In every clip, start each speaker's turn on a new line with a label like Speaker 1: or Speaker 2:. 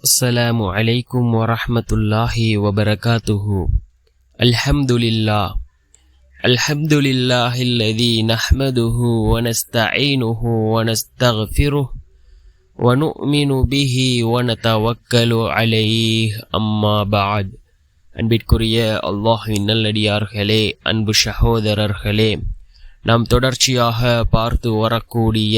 Speaker 1: السلام عليكم ورحمة الله وبركاته. الحمد لله الذي نحمده ونستعينه ونستغفره ونؤمن به ونتوكل عليه أما بعد. அன்பிற்குரிய அல்லாஹ்வின் நல்லடியார்களே, அன்பு சகோதரர்களே, நாம் தொடர்ச்சியாக பார்த்து வரக்கூடிய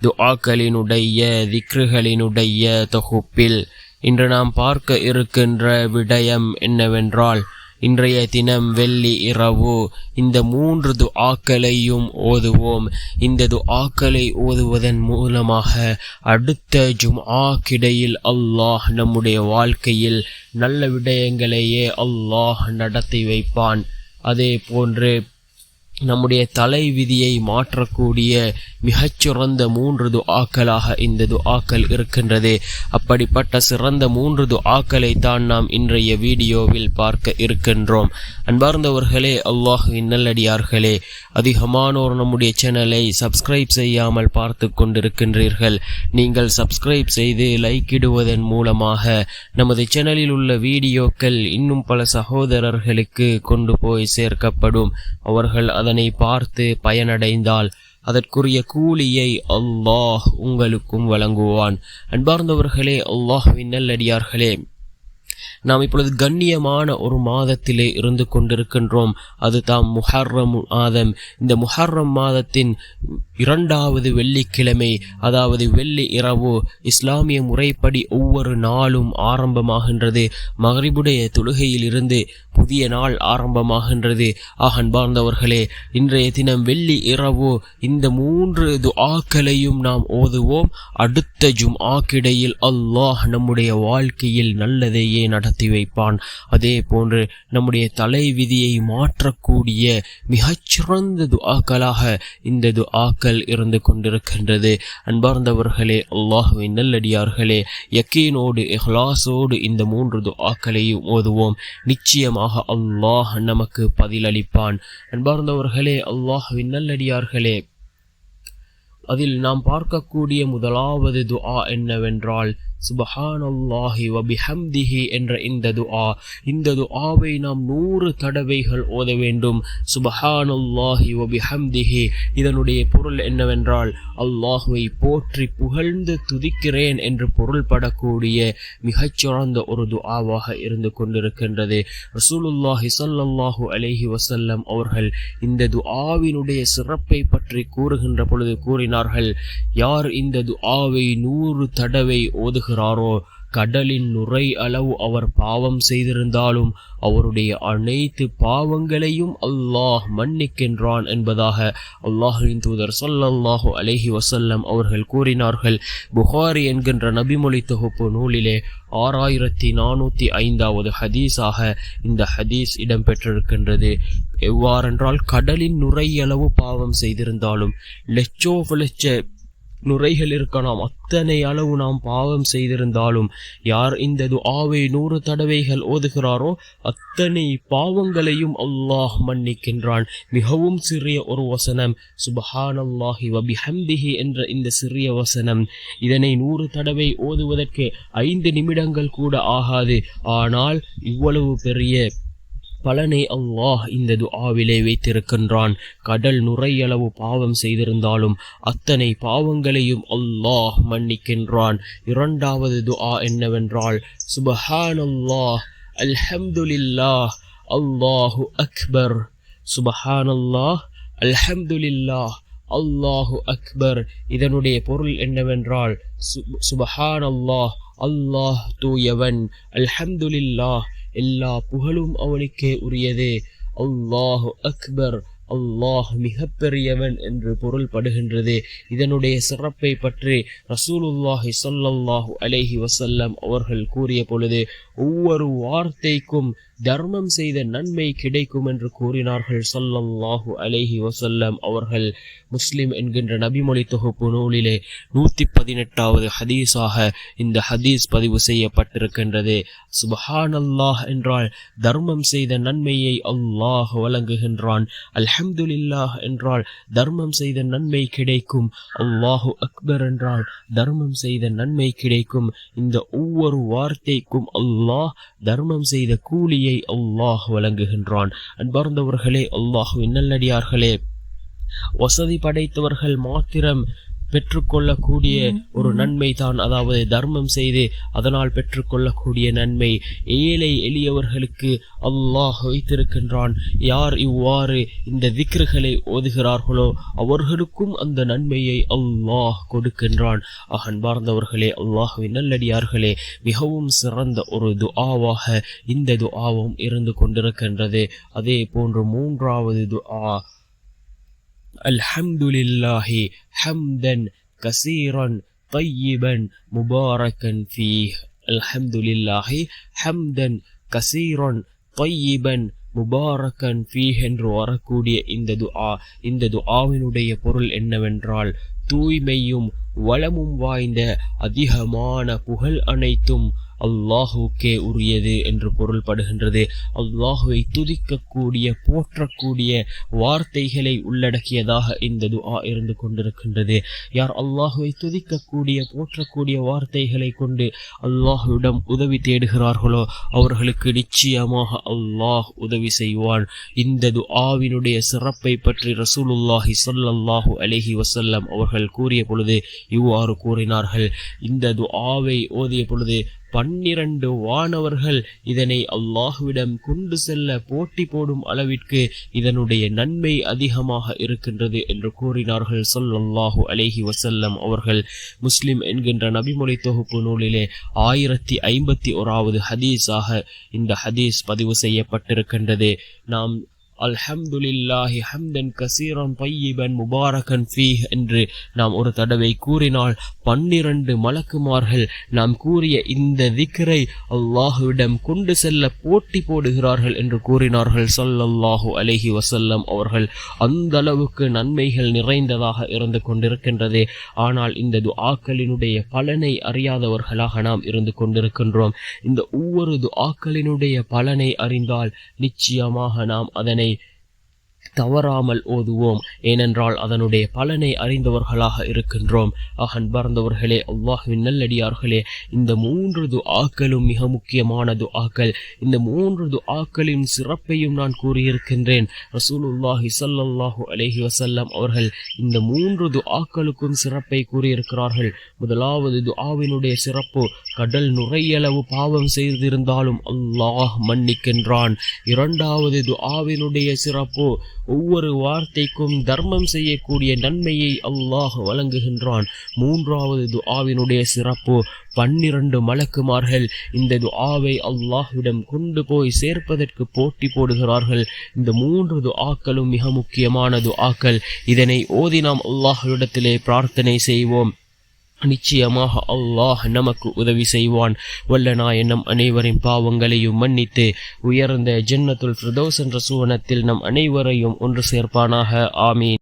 Speaker 1: துஆக்களினுடைய திக்ருகளினுடைய தொகுப்பில் இன்று நாம் பார்க்க இருக்கின்ற விடயம் என்னவென்றால், இன்றைய தினம் வெள்ளி இரவு இந்த 3 துஆக்களையும் ஓதுவோம். இந்த துஆக்களை ஓதுவதன் மூலமாக அடுத்த ஜும்ஆ கிடையில் அல்லாஹ் நம்முடைய வாழ்க்கையில் நல்ல விடயங்களையே அல்லாஹ் நடத்தி வைப்பான். அதே போன்று நம்முடைய தலை விதியை மாற்றக்கூடிய மிகச்சிறந்த 3 துஆக்களாக இந்த துஆக்கள் இருக்கின்றது. அப்படிப்பட்ட சிறந்த 3 துஆக்களை தான் நாம் இன்றைய வீடியோவில் பார்க்க இருக்கின்றோம். அன்பார்ந்தவர்களே, அல்லாஹ்வின் நல்லடியார்களே, அதிகமானோர் நம்முடைய சேனலை சப்ஸ்கிரைப் செய்யாமல் பார்த்து கொண்டிருக்கின்றீர்கள். நீங்கள் சப்ஸ்கிரைப் செய்து லைக் இடுவதன் மூலமாக நமது சேனலில் உள்ள வீடியோக்கள் இன்னும் பல சகோதரர்களுக்கு கொண்டு போய் சேர்க்கப்படும். அவர்கள் அதனை பார்த்து பயனடைந்தால் அதற்குரிய கூலியை அல்லாஹ் உங்களுக்கும் வழங்குவான். அன்பார்ந்தவர்களே, அல்லாஹ்வின் நல்லடியார்களே, நாம் இப்பொழுது கண்ணியமான ஒரு மாதத்திலே இருந்து கொண்டிருக்கின்றோம். அது தாம் முஹர்ரம் மாதம். இந்த முஹர்ரம் மாதத்தின் 2வது வெள்ளிக்கிழமை, அதாவது வெள்ளி இரவு இஸ்லாமிய முறைப்படி ஒவ்வொரு நாளும் ஆரம்பமாகின்றது. மக்ரிபுடைய தொழுகையில் இருந்து புதிய நாள் ஆரம்பமாகின்றது. அன்பார்ந்தவர்களே, இன்றைய தினம் வெள்ளி இரவு இந்த 3 துஆக்களையும் நாம் ஓதுவோம். அடுத்த ஜும்ஆ கிடையில் அல்லாஹ் நம்முடைய வாழ்க்கையில் நல்லதையே நடத்தி வைப்பான். அதே போன்று நம்முடைய தலை விதியை மாற்றக்கூடிய மிகச்சிறந்த துஆக்களாக இந்த துஆக்கள் இருந்து கொண்டிருக்கின்றது. அன்பார்ந்தவர்களே, அல்லாஹ்வின் நல்லடியார்களே, யக்கீனோடு இஹ்லாஸோடு இந்த 3 துஆக்களையும் ஓதுவோம். நிச்சயமாக அல்லாஹ் நமக்கு பதிலளிப்பான். அன்பார்ந்தவர்களே, அல்லாஹ்வின் நல்லடியார்களே, அதில் நாம் பார்க்கக்கூடிய முதலாவது துஆ என்னவென்றால் சுப்ஹானல்லாஹி வ பிஹம்திஹி என்ற இந்த துஆவை நாம் 100 தடவைகள் ஓத வேண்டும். சுப்ஹானல்லாஹி வ பிஹம்திஹி, இதனுடைய பொருள் என்னவென்றால், அல்லாஹ்வை போற்றி புகழ்ந்து துதிக்கிறேன் என்று பொருள்படக்கூடிய மிகச்சிறந்த ஒரு துஆவாக இருந்து கொண்டிருக்கின்றது. ரசூலுல்லாஹி ஸல்லல்லாஹு அலைஹி வஸல்லம் அவர்கள் இந்த துஆவினுடைய சிறப்பை பற்றி கூறுகின்ற பொழுது கூறினார்கள், யார் இந்த துஆவை 100 தடவை ஓதுகிறாரோ, கடலின் நுரை அளவு அவர் பாவம் செய்திருந்தாலும் அவருடைய அனைத்து பாவங்களையும் அல்லாஹ் மன்னிக்கின்றான் என்பதாக அல்லாஹ்வின் தூதர் ஸல்லல்லாஹு அலைஹி வஸல்லம் அவர்கள் கூறினார்கள். புகாரி என்கின்ற நபிமொழி தொகுப்பு நூலிலே 6405வது ஹதீஸாக இந்த ஹதீஸ் இடம்பெற்றிருக்கின்றது. எவ்வாறென்றால், கடலின் நுரையளவு பாவம் செய்திருந்தாலும், லட்ச நுரைகள் இருக்கலாம், அத்தனை அளவு நாம் பாவம் செய்திருந்தாலும், யார் இந்த துஆவை 100 தடவைகள் ஓதுகிறாரோ அத்தனை பாவங்களையும் அல்லாஹ் மன்னிக்கின்றான். மிகவும் சிறிய ஒரு வசனம், சுப்ஹானல்லாஹி வ பிஹம்திஹி என்ற இந்த சிறிய வசனம். இதனை 100 தடவை ஓதுவதற்கு 5 நிமிடங்கள் கூட ஆகாது. ஆனால் இவ்வளவு பெரிய பலனை அல்லாஹ் இந்த துஆவிலே வைத்திருக்கின்றான். கடல் நுரையளவு பாவம் செய்திருந்தாலும் அத்தனை பாவங்களையும் அல்லாஹ் மன்னிக்கின்றான். 2வது துஆ என்னவென்றால், சுப்ஹானல்லாஹ் அல்ஹம்துலில்லாஹ் அல்லாஹு அக்பர். சுப்ஹானல்லாஹ் அல்ஹம்துலில்லாஹ் அல்லாஹு அக்பர். இதனுடைய பொருள் என்னவென்றால், சுப்ஹானல்லாஹ் அல்லாஹ் தூயவன், அல்ஹம்துலில்லாஹ் எல்லா புகழும் அவனுக்கே உரியதே, அல்லாஹு அக்பர் அல்லாஹ் மிகப்பெரியவன் என்று பொருள்படுகின்றது. இதனுடைய சிறப்பை பற்றி ரசூலுல்லாஹி ஸல்லல்லாஹு அலைஹி வஸல்லம் அவர்கள் கூறிய பொழுது, ஒவ்வொரு வார்த்தைக்கும் தர்மம் செய்த நன்மை கிடைக்கும் என்று கூறினார்கள் ஸல்லல்லாஹு அலைஹி வஸல்லம் அவர்கள். முஸ்லிம் என்கின்ற நபிமொழி தொகுப்பு நூலிலே 118வது ஹதீஸாக இந்த ஹதீஸ் பதிவு செய்யப்பட்டிருக்கின்றது. சுப்ஹானல்லாஹ் என்றால் தர்மம் செய்த நன்மையை அல்லாஹ் வழங்குகின்றான். அல்ஹம்துலில்லாஹ் என்றால் தர்மம் செய்த நன்மை கிடைக்கும். அல்லாஹு அக்பர் என்றால் தர்மம் செய்த நன்மை கிடைக்கும். இந்த ஒவ்வொரு வார்த்தைக்கும் அல்லாஹ் தர்மம் செய்த கூலியை அல்லாஹ் வழங்குகின்றான். அன்பார்ந்தவர்களே, அல்லாஹ்வின் நல்லடியார்களே, வசதி படைத்தவர்கள் மாத்திரம் பெற்றுக்கொள்ளக்கூடிய ஒரு நன்மை தான், அதாவது தர்மம் செய்து அதனால் பெற்றுக்கொள்ளக்கூடிய நன்மை. ஏழை எளியவர்களுக்கு அல்லாஹ் வைத்திருக்கின்றான். யார் இவ்வாறு இந்த திக்ருகளை ஓதுகிறார்களோ அவர்களுக்கும் அந்த நன்மையை அல்லாஹ் கொடுக்கின்றான். அன்பார்ந்தவர்களே, அல்லாஹ்வின் நல்லடியார்களே, மிகவும் சிறந்த ஒரு துஆவாக இந்த துஆவும் இருந்து கொண்டிருக்கின்றது. அதே போன்று 3வது துஆ, அல்ஹம்துலில்லாஹி ஹம்தன் கஸீரன் தய்யிபன் முபாரக்கன் ஃபீஹ். அல்ஹம்துலில்லாஹி ஹம்தன் கஸீரன் தய்யிபன் முபாரக்கன் ஃபீஹ் என்று வரக்கூடிய இந்த துஆவினுடைய பொருள் என்னவென்றால், தூய்மையும் வளமும் வாய்ந்த அதிகமான புகழ் அனைத்தும் அல்லாஹுக்கே உரியது என்று பொருள்படுகின்றது. அல்லாஹுவை துதிக்கக்கூடிய போற்றக்கூடிய வார்த்தைகளை உள்ளடக்கியதாக இந்த துஆ இருந்து கொண்டிருக்கின்றது. யார் அல்லாஹுவை துதிக்கக்கூடிய போற்றக்கூடிய வார்த்தைகளை கொண்டு அல்லாஹுவிடம் உதவி தேடுகிறார்களோ அவர்களுக்கு நிச்சயமாக அல்லாஹ் உதவி செய்வான். இந்த துஆவினுடைய சிறப்பை பற்றி ரசூலுல்லாஹி ஸல்லல்லாஹு அலைஹி வஸல்லம் அவர்கள் கூறிய பொழுது இவ்வாறு கூறினார்கள். இந்த துஆவை ஓதிய பொழுது 12 வானவர்கள் இதனை அல்லாஹ்விடம் கொண்டு செல்ல போட்டி போடும் அளவிற்கு இதனுடைய நன்மை அதிகமாக இருக்கின்றது என்று கூறினார்கள் ஸல்லல்லாஹு அலைஹி வஸல்லம் அவர்கள். முஸ்லிம் என்கின்ற நபிமொழி தொகுப்பு நூலிலே 1051வது ஹதீஸாக இந்த ஹதீஸ் பதிவு செய்யப்பட்டிருக்கின்றது. நாம் அல்ஹம்துலில்லாஹி ஹம்தன் கஸீரன் தய்யிபன் முபாரக்கன் ஃபீஹ் என்று நாம் ஒரு தடவை கூறினால் 12 மலக்குமார்கள் நாம் கூறிய இந்த திக்ரை அல்லாஹுவிடம் கொண்டு செல்ல போட்டி போடுகிறார்கள் என்று கூறினார்கள் ஸல்லல்லாஹு அலைஹி வஸல்லம் அவர்கள். அந்த அளவுக்கு நன்மைகள் நிறைந்ததாக இருந்து கொண்டிருக்கின்றது. ஆனால் இந்த துஆக்களினுடைய பலனை அறியாதவர்களாக நாம் இருந்து கொண்டிருக்கின்றோம். இந்த ஒவ்வொரு துஆக்களினுடைய பலனை அறிந்தால் நிச்சயமாக நாம் அதனை தவறாமல் ஓதுவோம். ஏனென்றால் அதனுடைய பலனை அறிந்தவர்களாக இருக்கின்றோம். அன்பார்ந்தவர்களே, அல்லாஹ்வின் நல்லடியார்களே, இந்த 3 துஆக்களும் மிக முக்கியமான துஆக்கள். இந்த 3 துஆக்களின் சிறப்பையும் நான் கூறியிருக்கின்றேன். ரசூலுல்லாஹி ஸல்லல்லாஹு அலைஹி வஸல்லம் அவர்கள் இந்த 3 துஆக்களுக்கும் சிறப்பை கூறியிருக்கிறார்கள். முதலாவது துஆவினுடைய சிறப்பு, கடல் நுரையளவு பாவம் செய்திருந்தாலும் அல்லாஹ் மன்னிக்கின்றான். 2வது துஆவினுடைய சிறப்பு, ஒவ்வொரு வார்த்தைக்கும் தர்மம் செய்யக்கூடிய நன்மையை அல்லாஹ் வழங்குகின்றான். 3வது துஆவினுடைய சிறப்பு, 12 மலக்குமார்கள் இந்த துஆவை அல்லாஹ்விடம் கொண்டு போய் சேர்ப்பதற்கு போட்டி போடுகிறார்கள். இந்த 3 துஆக்களும் மிக முக்கியமான துஆக்கள். இதனை ஓதி நாம் அல்லாஹ்விடத்திலே பிரார்த்தனை செய்வோம். நிச்சயமாக அல்லாஹ் நமக்கு உதவி செய்வான். வல்ல நாயன் நம் அனைவரின் பாவங்களையும் மன்னித்து உயர்ந்த ஜன்னத்துல் ஃபிர்தௌஸ் என்ற சுவனத்தில் நம் அனைவரையும் ஒன்று சேர்ப்பானாக. ஆமீன்.